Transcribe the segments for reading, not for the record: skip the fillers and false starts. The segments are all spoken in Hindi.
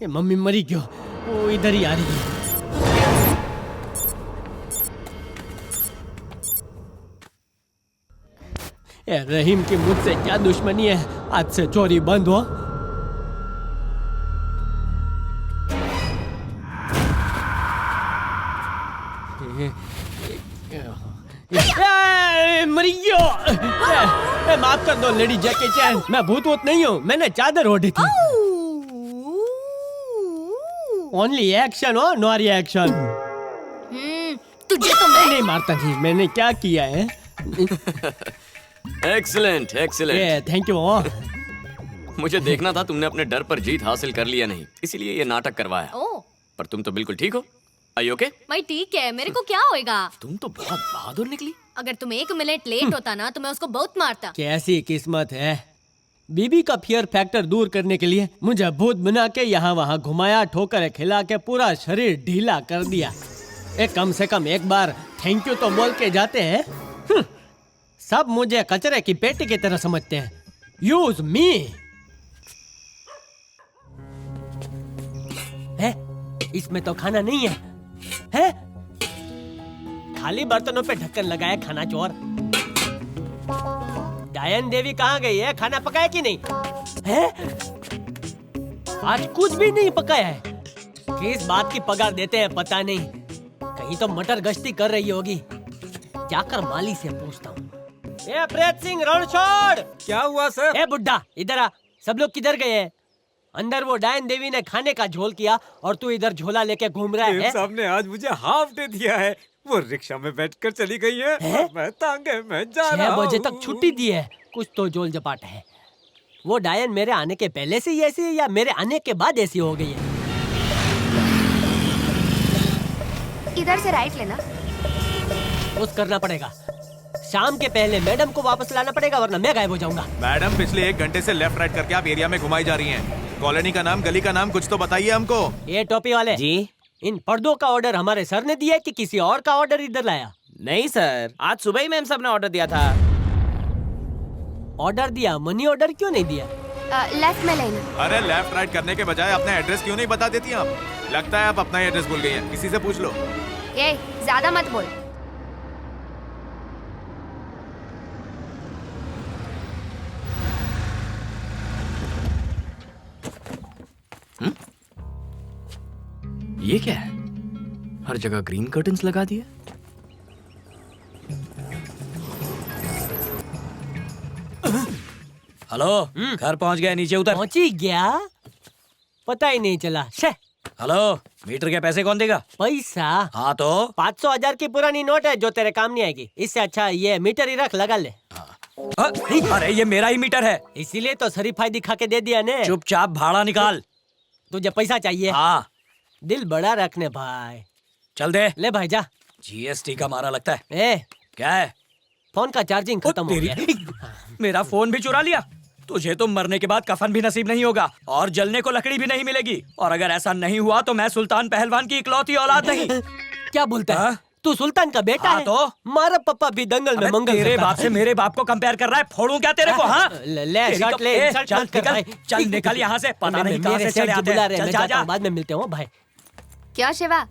ये मम्मी मरी क्यों? वो इधर ही आ रही है। ये रहीम की मुझसे क्या दुश्मनी है? आज से चोरी बंद हो। मरी गयो। माफ कर दो लेडी जैकी चैन, मैं भूत वूत नहीं हूँ, मैंने चादर ओढ़ी थी। ओनली एक्शन हो, नो रिएक्शन। तुझे तो मैं नहीं मारता थी, मैंने क्या किया है? Excellent excellent. Thank you. मुझे देखना था तुमने अपने डर पर जीत हासिल कर लिया नहीं, इसीलिए ये नाटक करवाया। ओ, पर तुम तो बिल्कुल ठीक हो। Are you okay? मैं ठीक है, मेरे को क्या होएगा? तुम तो बहुत बहादुर निकली। अगर तुम 1 मिनट लेट होता ना तो मैं उसको बहुत मारता। कैसी किस्मत है। बीबी का फियर फैक्टर दूर करने के लिए मुझे भूत बना के यहाँ वहाँ घुमाया, ठोकर खिला के पूरा शरीर ढीला कर दिया। कम से कम एक बार थैंक यू तो बोल के जाते हैं। सब मुझे कचरे की पेटी की तरह समझते हैं। Use me. है इसमें तो खाना नहीं है। है खाली बर्तनों पे ढक्कन लगाया खाना चोर। डायन देवी कहाँ गई है? खाना पकाया कि नहीं है? आज कुछ भी नहीं पकाया है। किस बात की पगार देते हैं पता नहीं। कहीं तो मटर गश्ती कर रही होगी। जाकर माली से पूछता हूँ। प्रेत सिंह रणछोड़। क्या हुआ सर? ए बुड्ढा इधर आ। सब लोग किधर गए हैं? अंदर वो डायन देवी ने खाने का झोल किया और तू इधर झोला लेके घूम रहा है। साहब ने आज मुझे हाफ डे दिया है। वो रिक्शा में बैठकर चली गई है? मैं तांगे में जा रहा हूँ। 6 बजे तक छुट्टी दी है। कुछ तो जोल जपाट है। वो डायन मेरे आने के पहले से ही ऐसी है या मेरे आने के बाद ऐसी हो गई है? इधर से राइट लेना। कुछ करना पड़ेगा। शाम के पहले मैडम को वापस लाना पड़ेगा वरना मैं गायब हो जाऊंगा। मैडम पिछले 1 घंटे से लेफ्ट राइट करके आप एरिया में घुमाई जा रही हैं। कॉलोनी का नाम, गली का नाम कुछ तो बताइए हमको। ये टोपी वाले जी, इन पर्दों का ऑर्डर हमारे सर ने दिया कि किसी और का ऑर्डर इधर लाया? नहीं सर, आज सुबह ही मैम साहब ने ऑर्डर दिया था। ऑर्डर दिया, मनी ऑर्डर क्यों नहीं दिया? लेफ्ट में लेना। अरे लेफ्ट राइट करने के बजाय अपना एड्रेस क्यों नहीं बता देती आप? लगता है आप अपना एड्रेस भूल गई हैं। किसी से पूछ लो। ये ज्यादा मत बोल। ये क्या है? हर जगह ग्रीन कर्टन्स लगा दिए। हेलो, घर पहुंच गया, नीचे उतर। पहुंची गया? पता ही नहीं चला। शे। हेलो, मीटर के पैसे कौन देगा? पैसा? हाँ तो 500,000 की पुरानी नोट है जो तेरे काम नहीं आएगी। इससे अच्छा ये मीटर ही रख, लगा ले। अरे ये मेरा ही मीटर है। इसीलिए तो शरीफाई दिखा के दे दिया ने। चुपचाप भाड़ा निकाल। तुझे पैसा चाहिए? हाँ। दिल बड़ा रखने भाई। चल दे। ले भाई जा। जीएसटी का मारा लगता है। ए क्या है? फोन का चार्जिंग खत्म हो गया। मेरा फोन भी चुरा लिया। तुझे तो मरने के बाद कफन भी नसीब नहीं होगा और जलने को लकड़ी भी नहीं मिलेगी। और अगर ऐसा नहीं हुआ तो मैं सुल्तान पहलवान की इकलौती औलाद नहीं। क्या बोलता है? तू सुल्तान का बेटा है? तो मारा पप्पा भी दंगल में मंगल तेरे बाप से मेरे बाप को कंपेयर कर रहा है। फोड़ूं क्या तेरे को? हाँ ले शर्ट ले, इंसल्ट मत कर भाई। चल निकल यहाँ से। पता नहीं कहाँ से चले आते हैं। चल जा। बाद में मिलते हो भाई। क्या शिवा,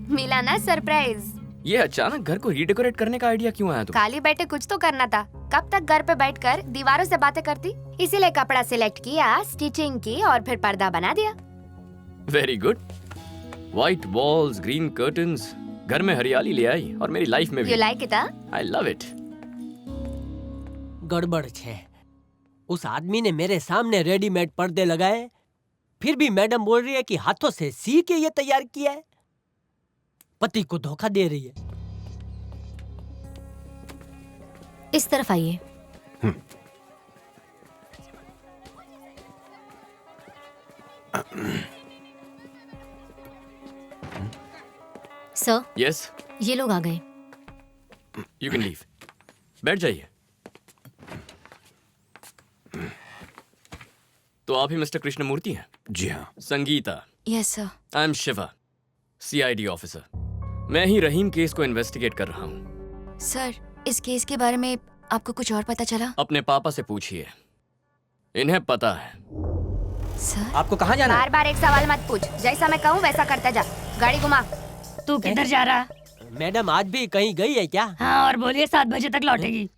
मिला ना सरप्राइज? ये अचानक घर को रीडेकोरेट करने का आइडिया क्यों आया? खाली बैठे कुछ तो करना था। कब तक घर पे बैठकर दीवारों से बातें करती? इसीलिए कपड़ा सिलेक्ट किया, स्टिचिंग की और फिर पर्दा बना दिया। Very good. White walls, green curtains, घर में हरियाली ले आई और मेरी लाइफ में भी। You like it, huh? I love it. गड़बड़ है। उस आदमी ने मेरे सामने रेडीमेड पर्दे लगाए, फिर भी मैडम बोल रही है कि हाथों से सी के ये तैयार किया है। पति को धोखा दे रही है। इस तरफ आइए। सर, Yes, ये लोग आ गए। you can leave. बैठ जाइए। तो आप ही मिस्टर कृष्णमूर्ति हैं? जी हाँ। Sangeeta. Yes sir. I am Shiva, CID officer. मैं ही रहीम केस को इन्वेस्टिगेट कर रहा हूँ। सर, इस केस के बारे में आपको कुछ और पता चला? अपने पापा से पूछिए, इन्हें पता है। सर आपको कहाँ जाना है? बार बार एक सवाल मत पूछ, जैसा मैं कहूँ वैसा करते जा। गाड़ी घुमा। तू किधर जा रहा? मैडम आज भी कहीं गई है क्या? हाँ, और बोलिए 7 बजे तक लौटेगी।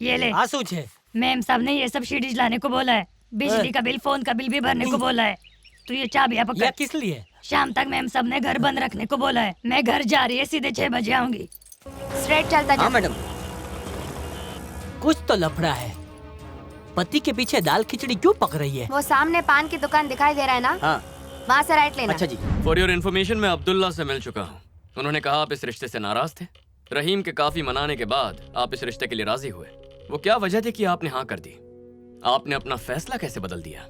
ये ले, आंसू छे। मैम साहब ने ये सब सीरीज लाने को बोला है। बिजली का बिल, फोन का बिल भी भरने को बोला है। तू ये चाबियां यह पकड़। किस लिए? शाम तक मैम साहब ने घर बंद रखने को बोला है। मैं घर जा रही है, सीधे 6 बजे आऊंगी। स्ट्रेट चलता जा। हाँ मैडम। कुछ तो लफड़ा है। पति के पीछे दाल खिचड़ी क्यों पक रही है? वो सामने पान की दुकान दिखाई दे रहा है ना, हाँ वहाँ से राइट लेना। अच्छा जी। फॉर योर इन्फॉर्मेशन, मैं अब्दुल्ला से मिल चुका हूँ। उन्होंने कहा आप इस रिश्ते से नाराज थे। रहीम के काफी मनाने के बाद आप इस रिश्ते के लिए राजी हुए। वो क्या वजह थी कि आपने हाँ कर दी? आपने अपना फैसला कैसे बदल दिया?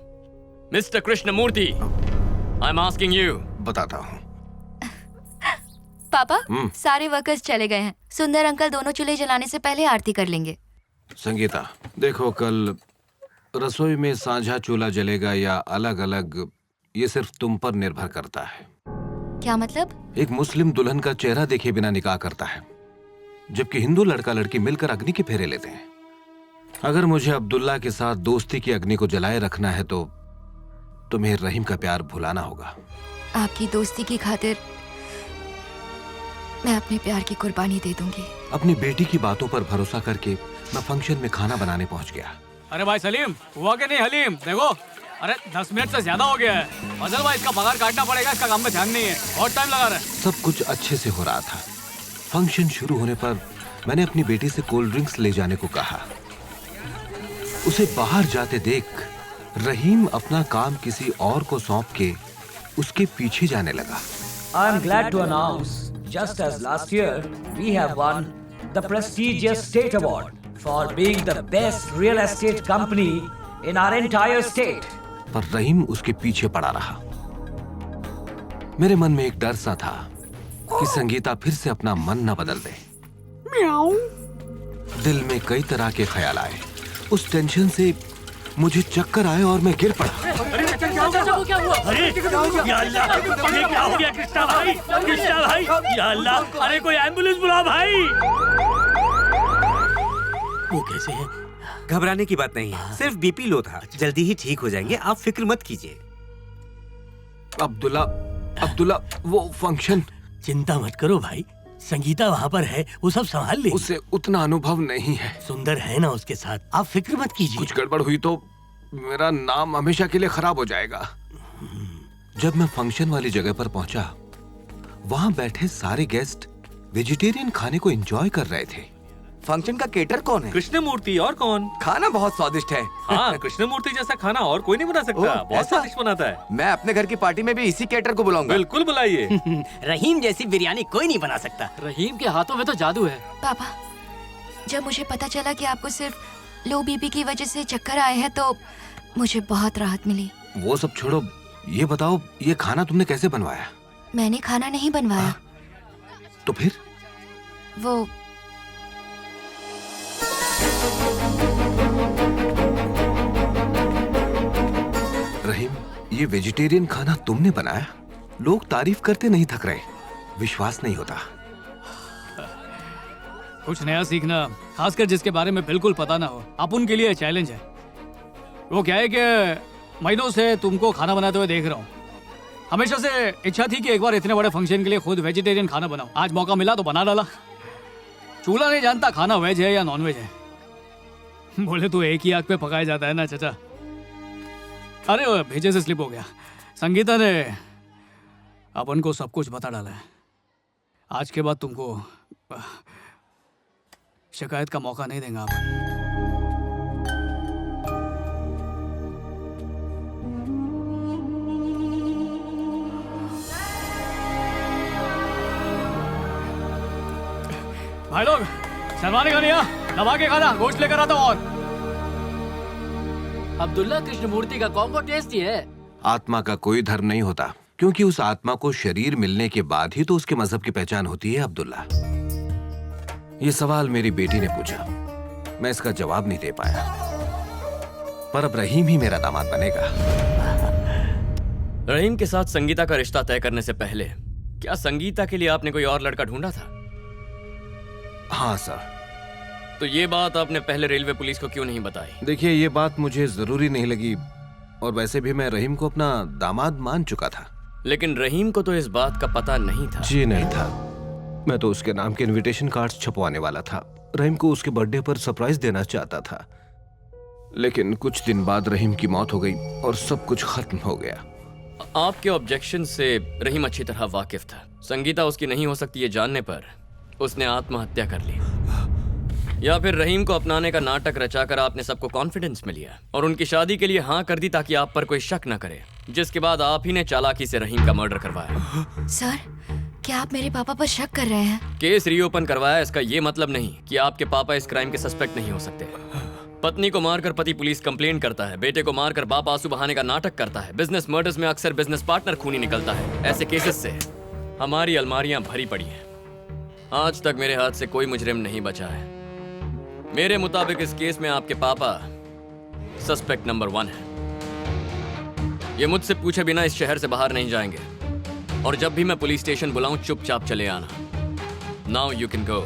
Mister Krishnamurthy, I am asking you. बताता हूँ। पापा, सारे वर्कर्स चले गए हैं। सुंदर अंकल दोनों चूल्हे जलाने से पहले आरती कर लेंगे। संगीता, देखो कल रसोई में साझा चूल्हा जलेगा या अलग अलग, ये सिर्फ तुम पर निर्भर करता है। क्या मतलब? एक मुस्लिम दुल्हन का चेहरा देखे बिना निकाह करता है, जबकि हिंदू लड़का लड़की मिलकर अग्नि के फेरे लेते हैं। अगर मुझे अब्दुल्ला के साथ दोस्ती की अग्नि को जलाए रखना है तो तुम्हें रहीम का प्यार भुलाना होगा। आपकी दोस्ती की खातिर मैं अपने प्यार की कुर्बानी दे दूंगी। अपनी बेटी की बातों पर भरोसा करके मैं फंक्शन में खाना बनाने पहुंच गया। अरे भाई सलीम, हुआ कि नहीं हलीम? देखो, अरे 10 मिनट से ज्यादा हो गया है। फजल भाई, इसका पगार काटना पड़ेगा, इसका काम में ध्यान नहीं है, बहुत टाइम लगा रहा है। सब कुछ अच्छे से हो रहा था। फंक्शन शुरू होने पर मैंने अपनी बेटी से कोल्ड ड्रिंक्स ले जाने को कहा। उसे बाहर जाते देख रहीम अपना काम किसी और को सौंप के उसके पीछे जाने लगा। I am glad to announce, just as last year, we have won the prestigious state award for being the best real estate company in our entire state. पर रहीम उसके पीछे पड़ा रहा। मेरे मन में एक डर सा था कि संगीता फिर से अपना मन न बदल दे। दिल में कई तरह के ख्याल आए। उस टेंशन से मुझे चक्कर आए और मैं गिर पड़ा। अरे या अल्लाह, ये क्या हो गया कृष्णा भाई? कृष्णा भाई, या अल्लाह, अरे कोई एम्बुलेंस बुलाओ भाई। वो कैसे है? घबराने की बात नहीं है, सिर्फ बीपी लो था, जल्दी ही ठीक हो जाएंगे, आप फिक्र मत कीजिए। अब्दुल्ला, वो फंक्शन। चिंता मत करो भाई, संगीता वहाँ पर है, वो सब संभाल ले। उसे उतना अनुभव नहीं है। सुंदर है ना उसके साथ, आप फिक्र मत कीजिए। कुछ गड़बड़ हुई तो मेरा नाम हमेशा के लिए खराब हो जाएगा। जब मैं फंक्शन वाली जगह पर पहुंचा, वहाँ बैठे सारे गेस्ट वेजिटेरियन खाने को एंजॉय कर रहे थे। फंक्शन का केटर कौन है? कृष्णमूर्ति, और कौन? खाना बहुत स्वादिष्ट है। हाँ, कृष्णमूर्ति जैसा खाना और कोई नहीं बना सकता, बहुत ऐसा? स्वादिष्ट बनाता है। मैं अपने घर की पार्टी में भी इसी केटर को बुलाऊंगा। बिल्कुल बुलाइए। रहीम जैसी बिरयानी कोई नहीं बना सकता। रहीम के हाथों में तो जादू है। पापा, जब मुझे पता चला कि आपको सिर्फ लो बीपी की वजह से चक्कर आए हैं तो मुझे बहुत राहत मिली। वो सब छोड़ो, ये बताओ ये खाना तुमने कैसे बनवाया? मैंने खाना नहीं बनवाया। तो फिर? वो रहीम, ये वेजिटेरियन खाना तुमने बनाया? लोग तारीफ करते नहीं थक रहे, विश्वास नहीं होता। कुछ नया सीखना, खासकर जिसके बारे में बिल्कुल पता ना हो, आप उनके लिए चैलेंज है। वो क्या है कि महीनों से तुमको खाना बनाते हुए देख रहा हूँ। हमेशा से इच्छा थी कि एक बार इतने बड़े फंक्शन के लिए खुद वेजिटेरियन खाना बनाऊं। आज मौका मिला तो बना डाला। चूल्हा नहीं जानता खाना वेज है या नॉन वेज है। बोले तो एक ही आग पे पकाया जाता है ना चाचा। अरे वो भेजे से स्लिप हो गया। संगीता ने अपन को सब कुछ बता डाला है। आज के बाद तुमको शिकायत का मौका नहीं देंगे अपन। भाई लोग, शर्माने का नहीं है, दबा के खाना, गोश्त लेकर आता हूं। और अब्दुल्ला, कृष्णमूर्ति का कॉम्बो टेस्टी है। आत्मा का कोई धर्म नहीं होता, क्योंकि उस आत्मा को शरीर मिलने के बाद ही तो उसके मजहब की पहचान होती है। अब्दुल्ला, ये सवाल मेरी बेटी ने पूछा, मैं इसका जवाब नहीं दे पाया, पर अब रहीम ही मेरा दामाद बनेगा। रहीम के साथ संगीता का रिश्ता तय करने से पहले क्या संगीता के लिए आपने कोई और लड़का ढूंढा था? हाँ सर। तो ये बात आपने पहले रेलवे पुलिस को क्यों नहीं बताई? देखिए, ये बात मुझे जरूरी नहीं लगी, और वैसे भी मैं रहीम को अपना दामाद मान चुका था। लेकिन रहीम को तो इस बात का पता नहीं था। जी नहीं था। मैं तो उसके नाम के इनविटेशन कार्ड्स छपवाने वाला था। रहीम को उसके बर्थडे पर सरप्राइज देना चाहता था। लेकिन कुछ दिन बाद रहीम की मौत हो गई और सब कुछ खत्म हो गया। आपके ऑब्जेक्शन से रहीम अच्छी तरह वाकिफ था। संगीता उसकी नहीं हो सकती ये जानने पर उसने आत्महत्या कर ली। या फिर रहीम को अपनाने का नाटक रचाकर आपने सबको कॉन्फिडेंस में लिया और उनकी शादी के लिए हाँ कर दी ताकि आप पर कोई शक न करे, जिसके बाद आप ही ने चालाकी से रहीम का मर्डर करवाया। सर, क्या आप मेरे पापा पर शक कर रहे हैं? केस रीओपन करवाया इसका ये मतलब नहीं कि आपके पापा इस क्राइम के सस्पेक्ट नहीं हो सकते। पत्नी को मारकर पति पुलिस कंप्लेंट करता है, बेटे को मारकर बाप आंसू बहाने का नाटक करता है, बिजनेस मर्डर्स में अक्सर बिजनेस पार्टनर खूनी निकलता है। ऐसे केसेस से हमारी अलमारियां भरी पड़ी हैं। आज तक मेरे हाथ से कोई मुजरिम नहीं बचा है। मेरे मुताबिक इस केस में आपके पापा सस्पेक्ट नंबर 1 है। ये मुझसे पूछे बिना इस शहर से बाहर नहीं जाएंगे और जब भी मैं पुलिस स्टेशन बुलाऊं चुपचाप चले आना। Now you can go.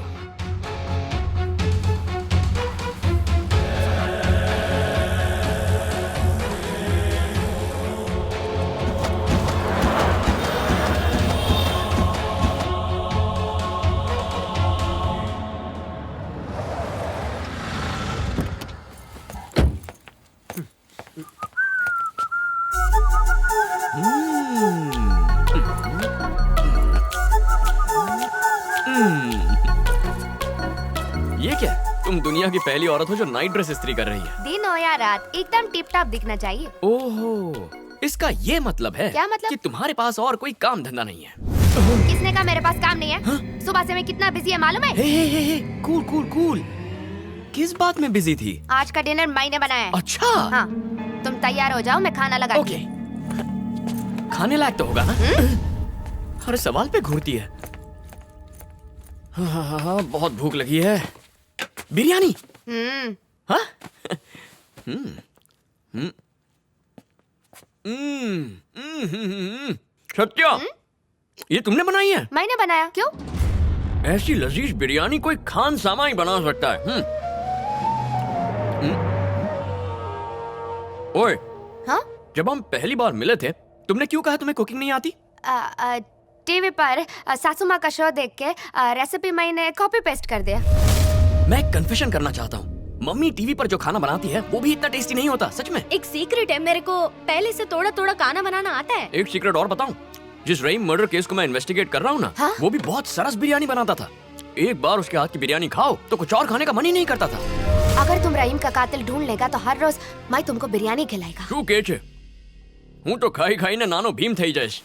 ये क्या? तुम दुनिया की पहली औरत हो जो नाइट ड्रेस इस्त्री कर रही है। दिन हो या रात एकदम टिप टॉप दिखना चाहिए। ओहो, इसका ये मतलब है क्या मतलब? कि तुम्हारे पास और कोई काम धंधा नहीं है। किसने कहा मेरे पास काम नहीं है? सुबह से मैं कितना बिजी है मालूम है? हे, कूल कूल कूल। किस बात में बिजी थी? आज का डिनर मैंने बनाया है। अच्छा। हाँ, तुम तैयार हो जाओ, मैं खाना लगा। ओके। खाने लायक तो होगा ना? हर सवाल पे घूरती है। हाँ, बहुत भूख लगी है। बिरयानी। हाँ? सत्या, ये तुमने बनाई है? मैंने बनाया। क्यों? ऐसी लजीज बिरयानी कोई खान सामा ही बना सकता है। ओए, हाँ? जब हम पहली बार मिले थे तुमने क्यों कहा तुम्हें कुकिंग नहीं आती? टीवी पर सासू माँ का शो देख के रेसिपी मैंने कॉपी पेस्ट कर दिया। मैं एक कन्फेशन करना चाहता हूँ। मम्मी टीवी पर जो खाना बनाती है वो भी इतना टेस्टी नहीं होता, सच में। एक सीक्रेट है, मेरे को पहले से थोड़ा थोड़ा खाना बनाना आता है। एक सीक्रेट और बताऊं? जिस रहीम मर्डर केस को मैं इन्वेस्टिगेट कर रहा हूँ ना, हाँ? वो भी बहुत सरस बिरयानी बनाता था। एक बार उसके हाथ की बिरयानी खाओ तो कुछ और खाने का मन ही नहीं करता था। अगर तुम रहीम का कातिल ढूंढ लेगा तो हर रोज मैं तुमको बिरयानी खिलाएगा। શું કે છે? હું તો ખાઈ ખાઈને નાનો ભીમ થઈ જઈશ।